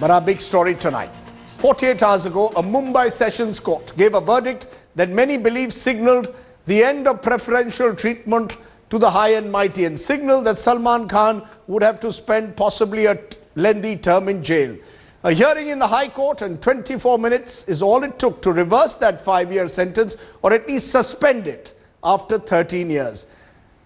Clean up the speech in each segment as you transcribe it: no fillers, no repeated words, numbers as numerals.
But our big story tonight. 48 hours ago, a Mumbai Sessions Court gave a verdict that many believe signalled the end of preferential treatment to the high and mighty and signalled that Salman Khan would have to spend possibly a lengthy term in jail. A hearing in the High Court and 24 minutes is all it took to reverse that 5-year sentence or at least suspend it after 13 years.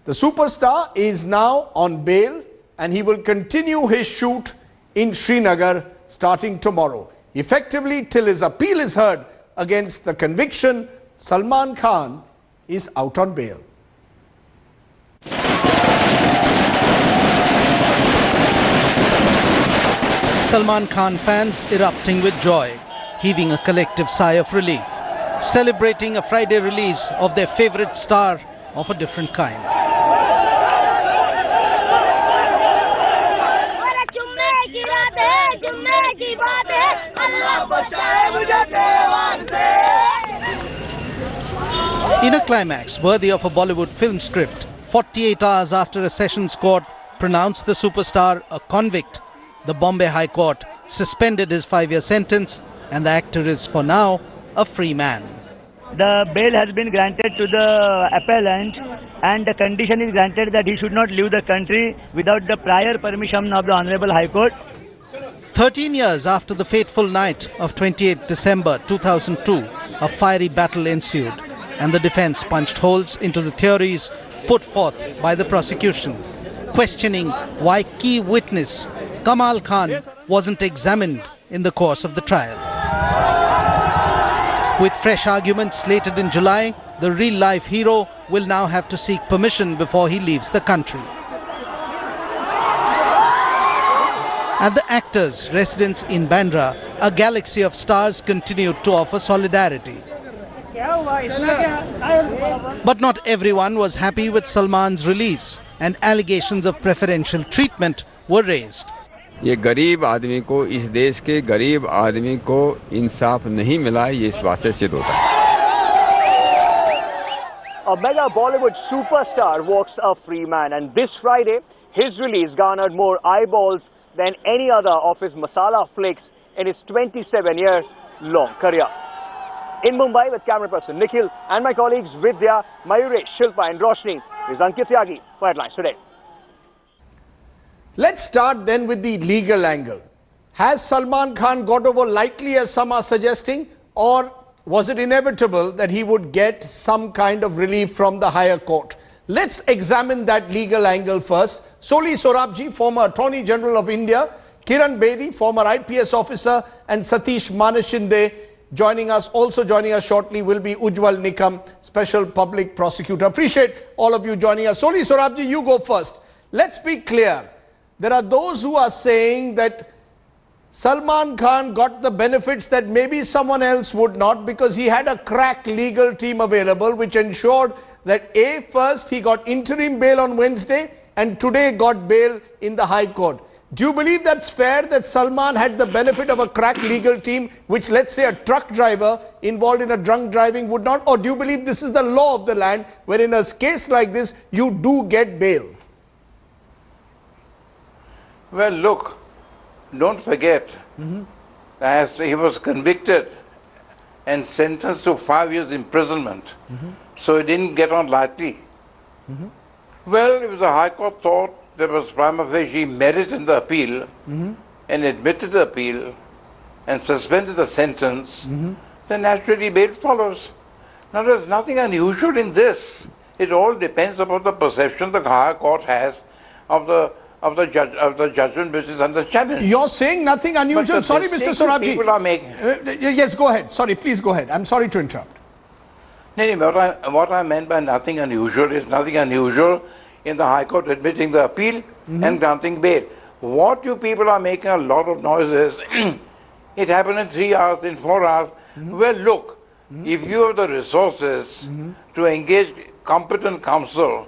The superstar is now on bail and he will continue his shoot in Srinagar starting tomorrow. Effectively, till his appeal is heard against the conviction, Salman Khan is out on bail. Salman Khan fans erupting with joy, heaving a collective sigh of relief, celebrating a Friday release of their favourite star of a different kind. In a climax worthy of a Bollywood film script, 48 hours after a Sessions Court pronounced the superstar a convict, the Bombay High Court suspended his 5-year sentence and the actor is for now a free man. The bail has been granted to the appellant and the condition is granted that he should not leave the country without the prior permission of the Honorable High Court. 13 years after the fateful night of 28 December 2002, a fiery battle ensued and the defence punched holes into the theories put forth by the prosecution, questioning why key witness Kamal Khan wasn't examined in the course of the trial. With fresh arguments slated in July, the real-life hero will now have to seek permission before he leaves the country. At the actor's residence in Bandra, a galaxy of stars continued to offer solidarity. But not everyone was happy with Salman's release, and allegations of preferential treatment were raised. ये गरीब आदमी को, इस देश के गरीब आदमी को इंसाफ नहीं मिला, ये इस बात से सिद्ध होता है. A mega Bollywood superstar walks a free man, and this Friday his release garnered more eyeballs than any other of his masala flicks in his 27-year-long career. In Mumbai with camera person Nikhil and my colleagues Vidya, Mayuresh, Shilpa and Roshni, is Ankit Tyagi for Headlines Today. Let's start then with the legal angle. Has Salman Khan got over lightly, as some are suggesting, or was it inevitable that he would get some kind of relief from the higher court? Let's examine that legal angle first. Soli Sorabji, former Attorney General of India, Kiran Bedi, former IPS officer, and Satish Manashinde also joining us shortly will be Ujwal Nikam, Special Public Prosecutor. Appreciate all of you joining us. Soli Sorabji, you go first. Let's be clear. There are those who are saying that Salman Khan got the benefits that maybe someone else would not because he had a crack legal team available which ensured that first he got interim bail on Wednesday and today got bail in the High Court. Do you believe that's fair that Salman had the benefit of a crack legal team which, let's say, a truck driver involved in a drunk driving would not? Or do you believe this is the law of the land where in a case like this you do get bail? Well, look, don't forget, as he was convicted and sentenced to 5 years imprisonment, so he didn't get on lightly. Well, if the High Court thought there was prima facie merit in the appeal and admitted the appeal and suspended the sentence, then naturally bail follows. Now, there's nothing unusual in this. It all depends upon the perception the High Court has of the judgment which is under challenge. You're saying nothing unusual. Sorry, Mr. Sorabji. People are making. Yes, go ahead. Sorry, please go ahead. I'm sorry to interrupt. No, what I meant by nothing unusual is nothing unusual in the High Court admitting the appeal and granting bail. What you people are making a lot of noise is, it happened in 3 hours, in 4 hours. Well, look, if you have the resources to engage competent counsel,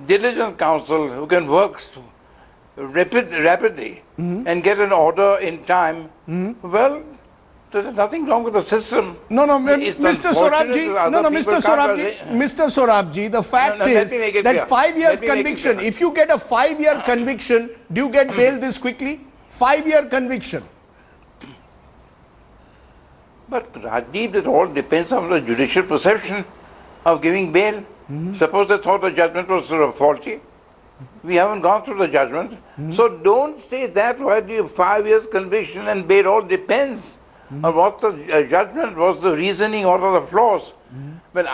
diligent counsel who can work rapidly and get an order in time, well, there is nothing wrong with the system. No, Mr. Sorabji, the fact is that 5 years conviction, if you get a 5-year conviction, do you get bail this quickly? 5-year conviction. But Rajdeep, it all depends on the judicial perception of giving bail. Suppose they thought the judgment was sort of faulty. We haven't gone through the judgment. So don't say that. Why do you 5 years conviction and bail? All depends on what the judgment was, the reasoning, what are the flaws. When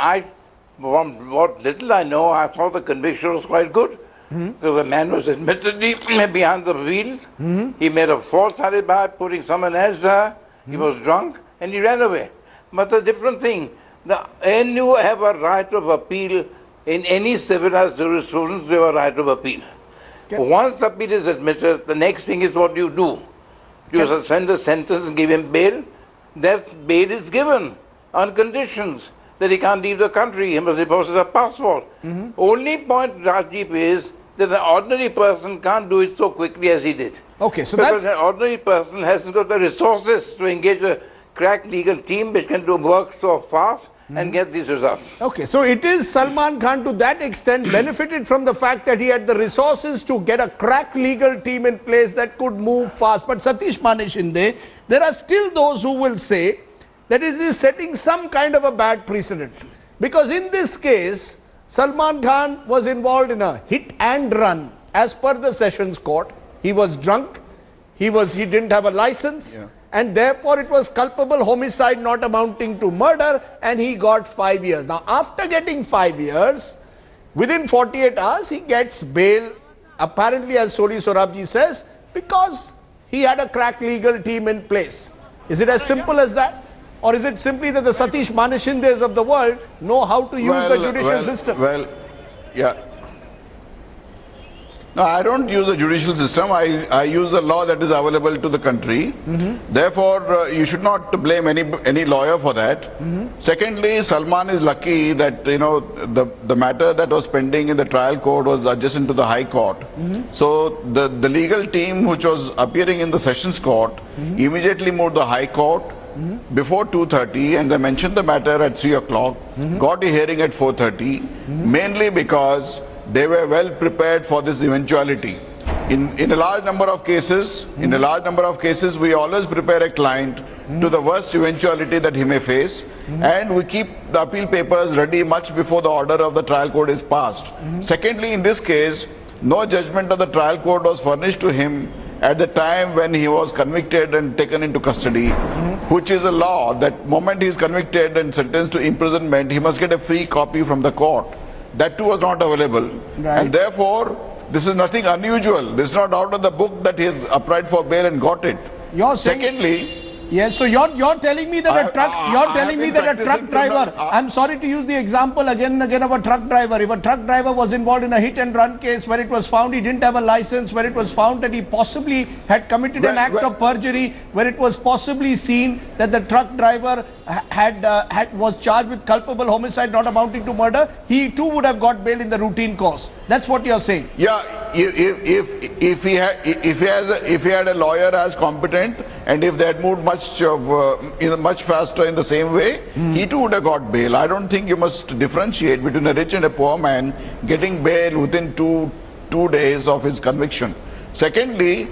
from what little I know, I thought the conviction was quite good. Because the man was admittedly behind the wheels. He made a false alibi, putting someone else there. He was drunk and he ran away. But a different thing. And you have a right of appeal in any civilized jurisprudence. You have a right of appeal. Once appeal is admitted, the next thing is what you do. You suspend the sentence and give him bail. That bail is given on conditions that he can't leave the country. He must deposit a passport. Only point, Rajdeep, is that an ordinary person can't do it so quickly as he did. Okay, so because that's... an ordinary person hasn't got the resources to engage a crack legal team which can do work so fast and get these results. Okay, so it is Salman Khan to that extent benefited from the fact that he had the resources to get a crack legal team in place that could move fast. But Satish Maneshinde, there are still those who will say that it is setting some kind of a bad precedent. Because in this case, Salman Khan was involved in a hit and run as per the Sessions Court. He was drunk, he didn't have a license, and therefore it was culpable homicide not amounting to murder, and he got 5 years. Now after getting 5 years, within 48 hours he gets bail, apparently as Soli Sorabji says, because he had a crack legal team in place. Is it as simple as that? Or is it simply that the Satish Maneshindes of the world know how to use the judicial system? No, I don't use the judicial system. I use the law that is available to the country. Therefore, you should not blame any lawyer for that. Secondly, Salman is lucky that the matter that was pending in the trial court was adjacent to the High Court. So the legal team which was appearing in the Sessions Court immediately moved to the High Court before 2:30, and they mentioned the matter at 3 o'clock. Got a hearing at 4:30, mainly because they were well prepared for this eventuality. In a large number of cases, we always prepare a client to the worst eventuality that he may face, and we keep the appeal papers ready much before the order of the trial court is passed. Secondly, in this case, no judgment of the trial court was furnished to him at the time when he was convicted and taken into custody, which is a law that moment he is convicted and sentenced to imprisonment, he must get a free copy from the court. That too was not available. And therefore, this is nothing unusual. This is not out of the book that he has applied for bail and got it. Secondly, yes, so you're telling me that a truck driver, I'm sorry to use the example again and again of a truck driver. If a truck driver was involved in a hit and run case where it was found he didn't have a license, where it was found that he possibly had committed an act of perjury, where it was possibly seen that the truck driver was charged with culpable homicide not amounting to murder, he too would have got bail in the routine course. That's what you're saying. Yeah, if he had a lawyer as competent, and if they had moved much faster in the same way, he too would have got bail. I don't think you must differentiate between a rich and a poor man getting bail within two days of his conviction. Secondly,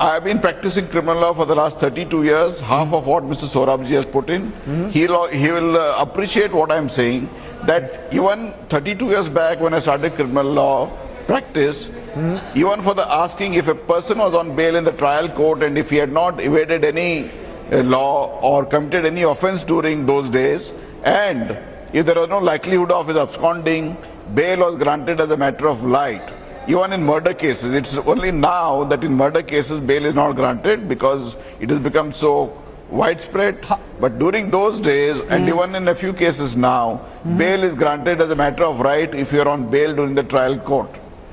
I have been practicing criminal law for the last 32 years, half of what Mr. Sorabji has put in. He will appreciate what I am saying, that even 32 years back when I started criminal law practice, even for the asking if a person was on bail in the trial court and if he had not evaded any law or committed any offense during those days, and if there was no likelihood of his absconding, bail was granted as a matter of right. Even in murder cases, it's only now that in murder cases bail is not granted because it has become so widespread. But during those days, and even in a few cases now, bail is granted as a matter of right if you are on bail during the trial court.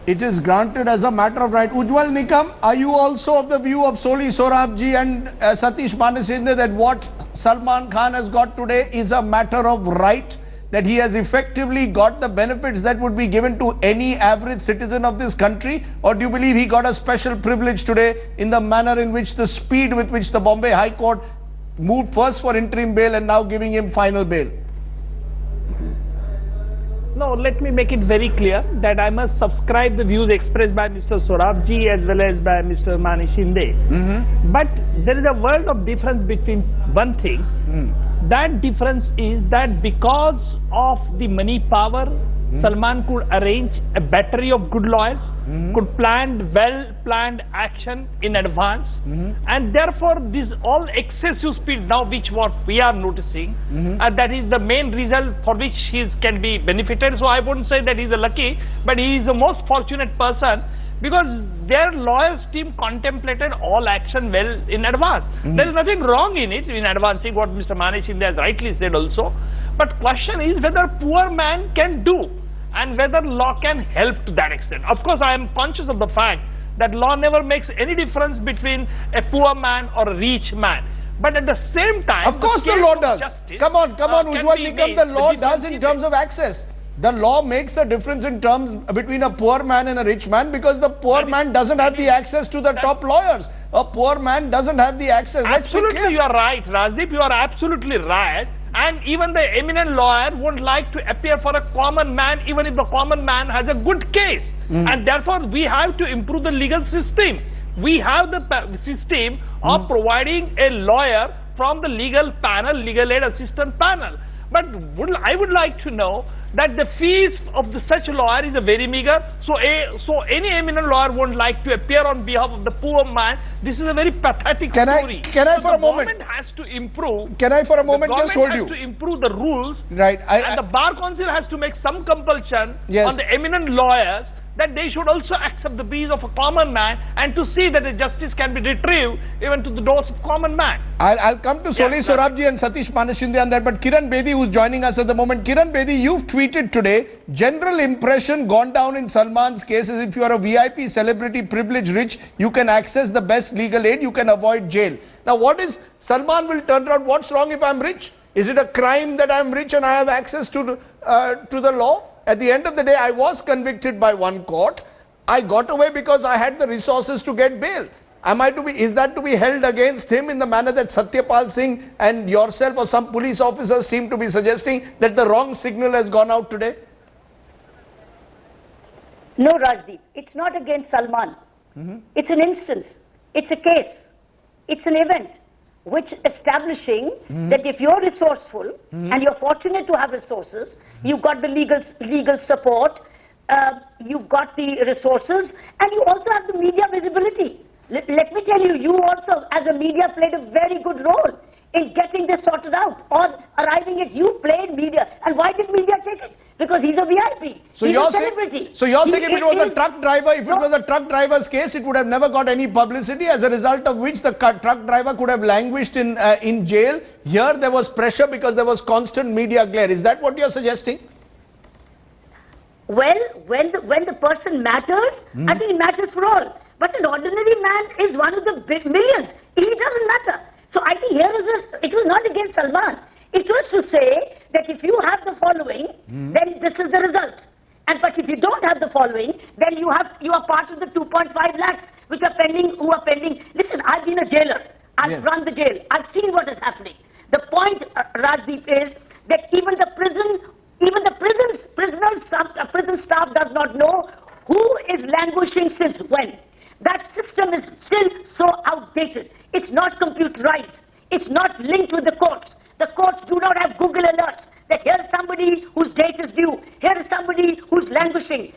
It is granted as a matter of right. Ujjwal Nikam, are you also of the view of Soli Sorabji and Satish Maneshinde that what Salman Khan has got today is a matter of right? That he has effectively got the benefits that would be given to any average citizen of this country? Or do you believe he got a special privilege today in the manner in which the speed with which the Bombay High Court moved first for interim bail and now giving him final bail? No, let me make it very clear that I must subscribe the views expressed by Mr. Sorabji as well as by Mr. Mani Shinde. But there is a world of difference between one thing. That difference is that because of the money power, Salman could arrange a battery of good lawyers, could plan well-planned action in advance, and therefore this all excessive speed now which what we are noticing, that is the main result for which he can be benefited. So I wouldn't say that he's a lucky, but he is the most fortunate person because their lawyers team contemplated all action well in advance. There is nothing wrong in it, in advancing what Mr. Mani Shinde has rightly said also. But question is whether poor man can do and whether law can help to that extent. Of course, I am conscious of the fact that law never makes any difference between a poor man or a rich man. But at the same time, of course the law does. Come on, Ujjwal Nikam, the law does in terms of access. The law makes a difference in terms between a poor man and a rich man because the poor man doesn't have the access to the top lawyers. A poor man doesn't have the access. Absolutely, you are right, Rajdeep. You are absolutely right. And even the eminent lawyer won't like to appear for a common man, even if the common man has a good case. And therefore, we have to improve the legal system. We have the system of providing a lawyer from the legal panel, legal aid assistant panel. But I would like to know that the fees of such a lawyer is a very meager. So any eminent lawyer won't like to appear on behalf of the poor man. This is a very pathetic story. Can I for a moment? The government has to improve. Can I for a moment just hold you? The government has to improve the rules. Right. And the Bar Council has to make some compulsion on the eminent lawyers that they should also accept the fees of a common man and to see that the justice can be retrieved even to the doors of common man. I'll come to Soli Sorabji and Satish Manashinde on that, but Kiran Bedi, who's joining us at the moment. Kiran Bedi, you've tweeted today, general impression gone down in Salman's case is if you are a VIP, celebrity, privileged, rich, you can access the best legal aid, you can avoid jail. Now what is, Salman will turn around, what's wrong if I'm rich? Is it a crime that I'm rich and I have access to the law? At the end of the day, I was convicted by one court. I got away because I had the resources to get bail. Is that to be held against him in the manner that Satyapal Singh and yourself or some police officers seem to be suggesting that the wrong signal has gone out today? No, Rajdeep, it's not against Salman. It's an instance. It's a case. It's an event which establishing that if you're resourceful and you're fortunate to have resources, you've got the legal support, you've got the resources, and you also have the media visibility. Let me tell you, you also as a media played a very good role in getting this sorted out or arriving at you played media. And why did media take it? Because he's a VIP. So you're saying if it was a truck driver, if it was a truck driver's case, it would have never got any publicity, as a result of which the truck driver could have languished in jail. Here there was pressure because there was constant media glare. Is that what you're suggesting? Well, when the person matters, I think it matters for all. But an ordinary man is one of the millions. He doesn't matter. So I think it was not against Salman. It was to say that if you have the following, then this is the result. But if you don't have the following, then you are part of the 2.5 lakhs who are pending. Listen, I've been a jailer. I've run the jail. I've seen what is happening. The point, Rajdeep, is that even the prison staff does not know who is languishing since when. That system is still so outdated. It's not computerized. It's not linked with the courts. The courts do not have Google alerts that here is somebody whose date is due. Here is somebody who's languishing.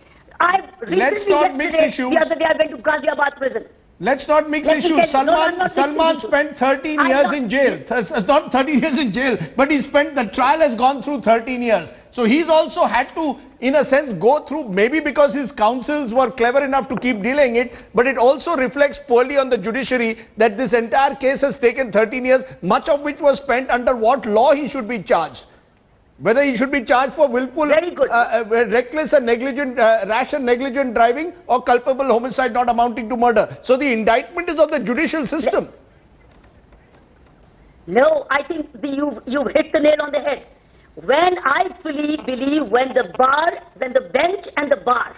Let's not mix issues. The other day I went to Ghaziabad prison. Let's not mix issues. Salman spent 13 years in jail. Not 13 years in jail, but the trial has gone through 13 years. So he's also had to, in a sense, go through, maybe because his counsels were clever enough to keep delaying it, but it also reflects poorly on the judiciary that this entire case has taken 13 years, much of which was spent under what law he should be charged. Whether he should be charged for willful, reckless and negligent, rash and negligent driving, or culpable homicide not amounting to murder. So the indictment is of the judicial system. No, I think you've hit the nail on the head. I fully believe when the bench and the bar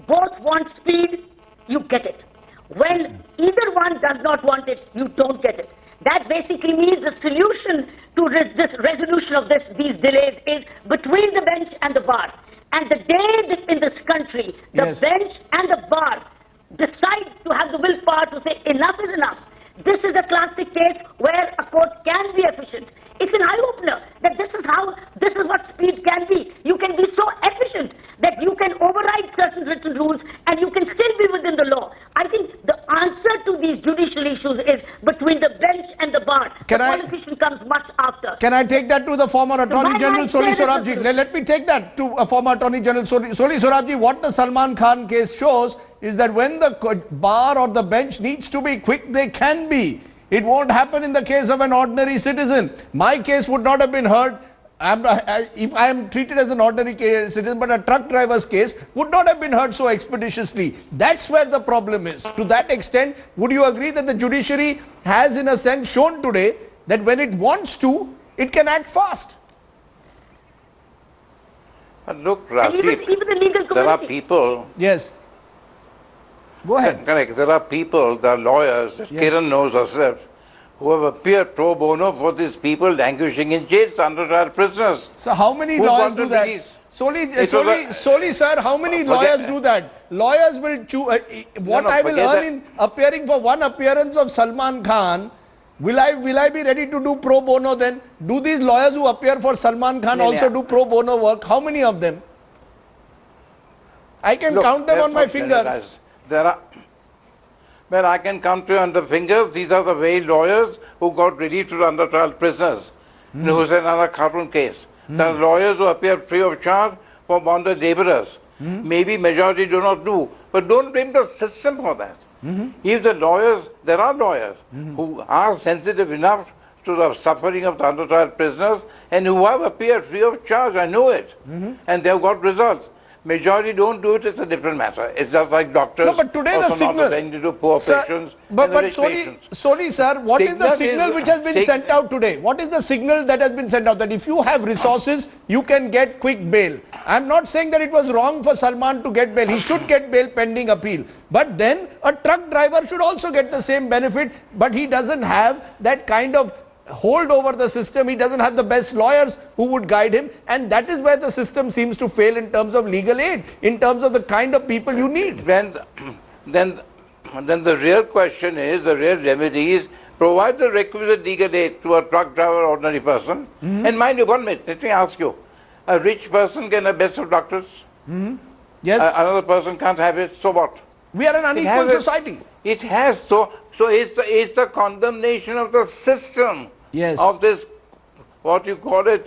both want speed, you get it. When either one does not want it, you don't get it. That basically means the solution to this resolution of these delays is between the bench and the bar. And the day that in this country, the Yes. bench and the bar decide to have the willpower to say enough is enough, this is a classic case where a court can be efficient. It's an eye-opener that this is what speed can be. You can be so efficient that you can override certain written rules and you can still be within the law. I think the answer to these judicial issues is between the bench and the bar. Can the I- politician comes much after. Can I take that to the former Attorney my General mind Soli says Sorabji? it's- Let me take that to former Attorney General Soli Sorabji. What the Salman Khan case shows is that when the bar or the bench needs to be quick, they can be. It won't happen in the case of an ordinary citizen. My case would not have been heard if I am treated as an ordinary citizen, but a truck driver's case would not have been heard so expeditiously. That's where the problem is. To that extent, would you agree that the judiciary has in a sense shown today that when it wants to, it can act fast? But look, And even Rajdeep, the legal there are community. people, Yes. Go ahead. correct, there are people, there are lawyers, Yes. Kiran knows herself, who have appeared pro bono for these people languishing in jails under trial prisoners. So how many Who lawyers got do the that? release? Soli, sir, how many lawyers do that? Lawyers will choose, what no, I will forget earn that. in appearing for one appearance of Salman Khan, will I be ready to do pro bono then? Do these lawyers who appear for Salman Khan Yeah, also yeah. do pro bono work? How many of them? I can Look, count them let's on my not fingers. generalize. There are, well, I can count you on the fingers. These are the very lawyers who got released to under trial prisoners. Who's another cartoon case. There are lawyers who appear free of charge for bonded laborers. Maybe majority do not do, but don't blame the system for that. If the lawyers, there are lawyers who are sensitive enough to the suffering of the under trial prisoners and who have appeared free of charge. I know it, and they have got results. Majority don't do it, it's a different matter. It's just like doctors No, but today the also signal, not attending to poor Sir, patients but and the rich Soli, patients. sir, what is the Signal signal is- which has been sig- sent out today? What is the signal that has been sent out? That if you have resources, you can get quick bail. I'm not saying that it was wrong for Salman to get bail. He should get bail pending appeal. But then a truck driver should also get the same benefit, but he doesn't have that kind of hold over the system. He doesn't have the best lawyers who would guide him, and that is where the system seems to fail in terms of legal aid, in terms of the kind of people you need. Then the real question is, the real remedy is provide the requisite legal aid to a truck driver or ordinary person. And mind you, 1 minute, let me ask you, a rich person can have best of doctors, Yes, another person can't have it, so what? we are an unequal has a- society. It has, so it's the condemnation of the system. Yes. Of this, what you call it,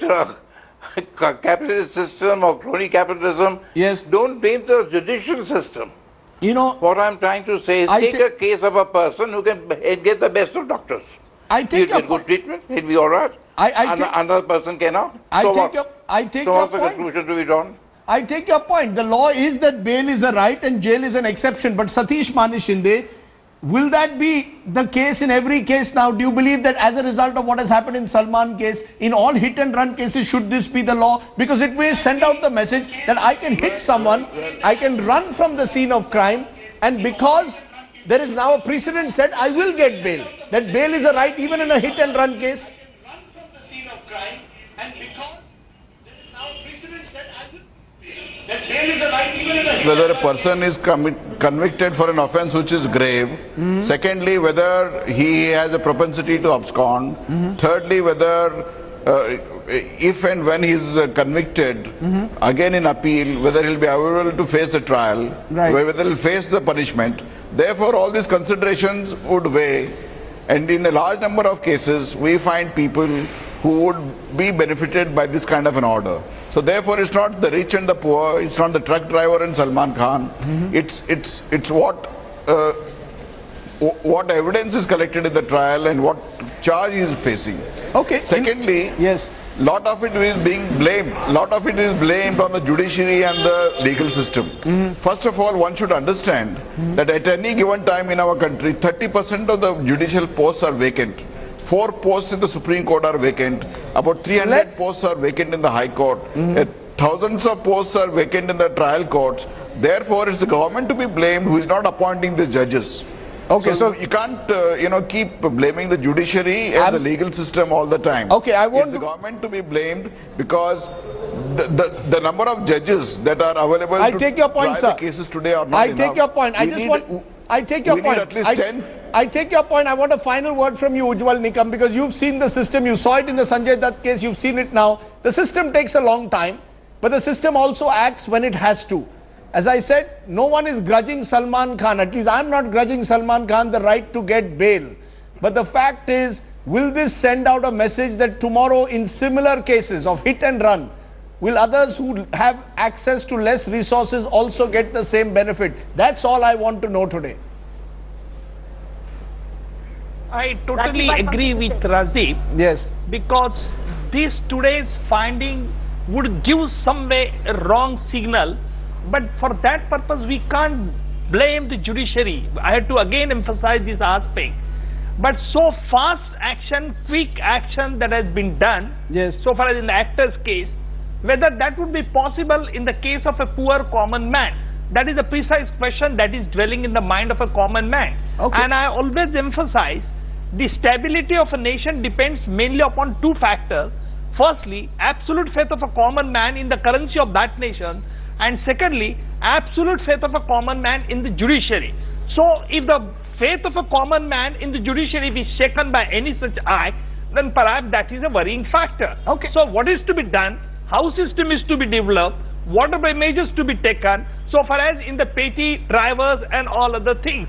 capitalist system or crony capitalism. Yes. Don't blame the judicial system. You know, What I'm trying to say is I take ta- a case of a person who can get the best of doctors. I He'll take your get good point. treatment, he'll be all right. I take- Another person cannot. I So take what? your- I take so your what's the point. conclusion to be drawn? I take your point. The law is that bail is a right and jail is an exception. But Satish Manishinde, will that be the case in every case now? Do you believe that as a result of what has happened in Salman case, in all hit and run cases, should this be the law? Because it may send out the message that I can hit someone, I can run from the scene of crime, and because there is now a precedent set, I will get bail. That bail is a right even in a hit and run case. Whether a person is convicted for an offense which is grave. Secondly, whether he has a propensity to abscond. Thirdly, whether if and when he is convicted, again in appeal, whether he'll be able to face the trial, Right. whether he'll face the punishment. Therefore, all these considerations would weigh, and in a large number of cases, we find people who would be benefited by this kind of an order. So therefore, it's not the rich and the poor, it's not the truck driver and Salman Khan. It's what evidence is collected in the trial and what charge he is facing. Okay. Secondly, Yes. lot of it is being blamed. Lot of it is blamed on the judiciary and the legal system. First of all, one should understand that at any given time in our country, 30% of the judicial posts are vacant. 4 posts in the Supreme Court are vacant. About 300 Let's- posts are vacant in the High Court. Thousands of posts are vacant in the trial courts. Therefore, it's the government to be blamed who is not appointing the judges. Okay, so so- you can't, keep blaming the judiciary and the legal system all the time. Okay, I won't It's the do- government to be blamed because the number of judges that are available I to take your point, try sir. the cases today are not I enough. take your point. I take your we point. need at least 10. I take your point. I want a final word from you, Ujjwal Nikam, because you've seen the system. You saw it in the Sanjay Dutt case. You've seen it now. The system takes a long time, but the system also acts when it has to. As I said, no one is grudging Salman Khan. At least I'm not grudging Salman Khan the right to get bail. But the fact is, will this send out a message that tomorrow in similar cases of hit and run, will others who have access to less resources also get the same benefit? That's all I want to know today. I totally agree with Rajdeep. Yes. Because this today's finding would give some way a wrong signal, but for that purpose we can't blame the judiciary. I have to again emphasize this aspect. But so fast action, quick action that has been done, Yes. so far as in the actor's case, whether that would be possible in the case of a poor common man, that is a precise question that is dwelling in the mind of a common man. Okay. And I always emphasize the stability of a nation depends mainly upon two factors. Firstly, absolute faith of a common man in the currency of that nation, and secondly, absolute faith of a common man in the judiciary. So if the faith of a common man in the judiciary is shaken by any such act, then perhaps that is a worrying factor. Okay. So what is to be done? How system is to be developed? What are the measures to be taken so far as in the petty drivers and all other things?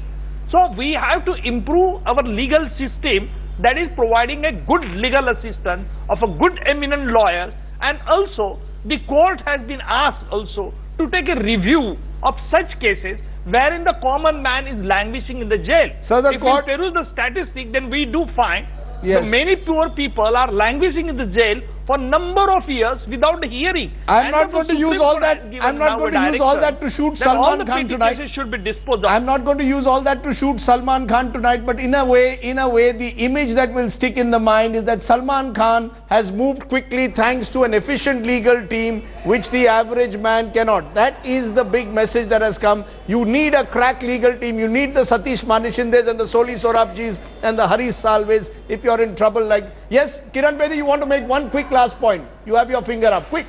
So we have to improve our legal system that is providing a good legal assistance of a good eminent lawyer, and also the court has been asked also to take a review of such cases wherein the common man is languishing in the jail. So the if court- we peruse the statistic, then we do find Yes. that many poor people are languishing in the jail for number of years without hearing. I'm And not the going to use Supreme all Court that. has given I'm not now going a to use all direction that to shoot that all Salman the Khan petty tonight. cases should be disposed of. I'm not going to use all that to shoot Salman Khan tonight, but in a way, the image that will stick in the mind is that Salman Khan has moved quickly thanks to an efficient legal team, which the average man cannot. That is the big message that has come. You need a crack legal team. You need the Satish Manishindes and the Soli Sorabjis and the Haris Salves if you're in trouble like... Yes, Kiran Bedi, you want to make one quick last point. You have your finger up. Quick.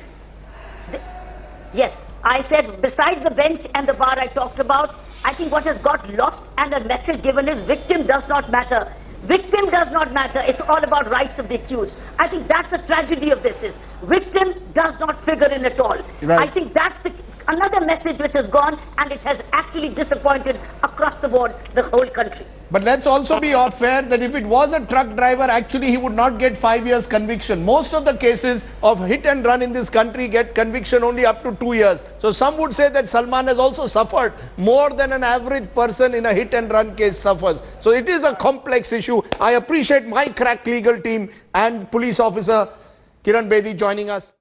Yes, I said besides the bench and the bar I talked about, I think what has got lost and a message given is victim does not matter. Victim does not matter. It's all about rights of the accused. I think that's the tragedy of this is victim does not figure in at all. Right. I think that's another message which has gone, and it has actually disappointed across the board the whole country. But let's also be fair that if it was a truck driver, actually he would not get 5 years conviction. Most of the cases of hit and run in this country get conviction only up to 2 years. So some would say that Salman has also suffered more than an average person in a hit and run case suffers. So it is a complex issue. I appreciate my crack legal team and police officer Kiran Bedi joining us.